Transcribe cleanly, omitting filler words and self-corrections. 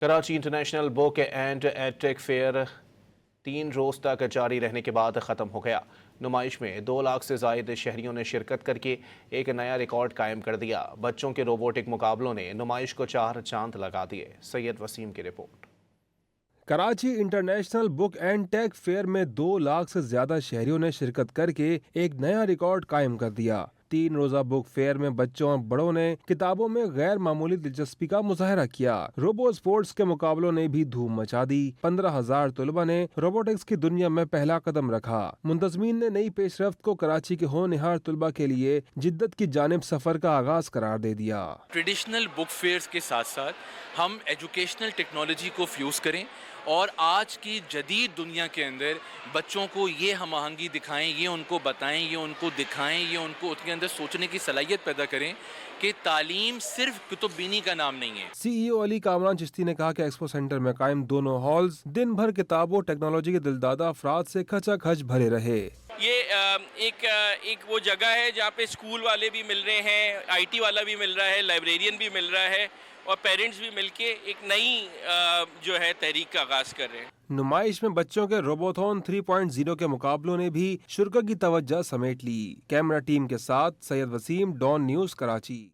Karachi international book and edtech fair 3 روز تک جاری رہنے کے بعد ختم ہو گیا۔ نمائش میں 2 لاکھ سے زائد شہریوں نے شرکت کر کے ایک نیا ریکارڈ قائم کر دیا۔ بچوں کے روبوٹک مقابلوں نے نمائش کو 4 چاند لگا دیے۔ سید وسیم کی report. Karachi international book and tech fair میں 2 لاکھ سے زیادہ شہریوں نے شرکت کر کے ایک نیا ریکارڈ قائم کر دیا۔ 3 روزہ بک فیئر میں بچوں اور بڑوں نے کتابوں میں غیر معمولی دلچسپی کا مظاہرہ کیا۔ روبو سپورٹس کے مقابلوں نے بھی دھوم مچا دی۔ 15,000 طلبہ نے روبوٹکس کی دنیا میں پہلا قدم رکھا۔ منتظمین نے نئی پیش رفت کو کراچی کے ہونہار طلبہ کے لیے جدت کی جانب سفر کا آغاز قرار دے دیا۔ ٹریڈیشنل بک فیئرز کے ساتھ ساتھ ہم ایجوکیشنل ٹیکنالوجی کو فیوز کریں اور آج کی جدید دنیا کے اندر بچوں کو یہ ہم آہنگی دکھائیں، یہ ان کو بتائیں، یہ ان کو دکھائیں، یہ ان کو اس کے اندر سوچنے کی صلاحیت پیدا کریں کہ تعلیم صرف کتب بینی کا نام نہیں ہے۔ سی ای او علی کامران چشتی نے کہا کہ ایکسپو سینٹر میں قائم دونوں ہالز دن بھر کتابوں ٹیکنالوجی کے دلدادہ افراد سے کھچا کھچ بھرے رہے۔ یہ ایک وہ جگہ ہے جہاں پہ اسکول والے بھی مل رہے ہیں، آئی ٹی والا بھی مل رہا ہے، لائبریرین بھی مل رہا ہے اور پیرنٹس بھی مل کے ایک نئی جو ہے تحریک کا آغاز کر رہے ہیں۔ نمائش میں بچوں کے روبوتھون 3.0 کے مقابلوں نے بھی شرکا کی توجہ سمیٹ لی۔ کیمرہ ٹیم کے ساتھ سید وسیم، ڈان نیوز، کراچی۔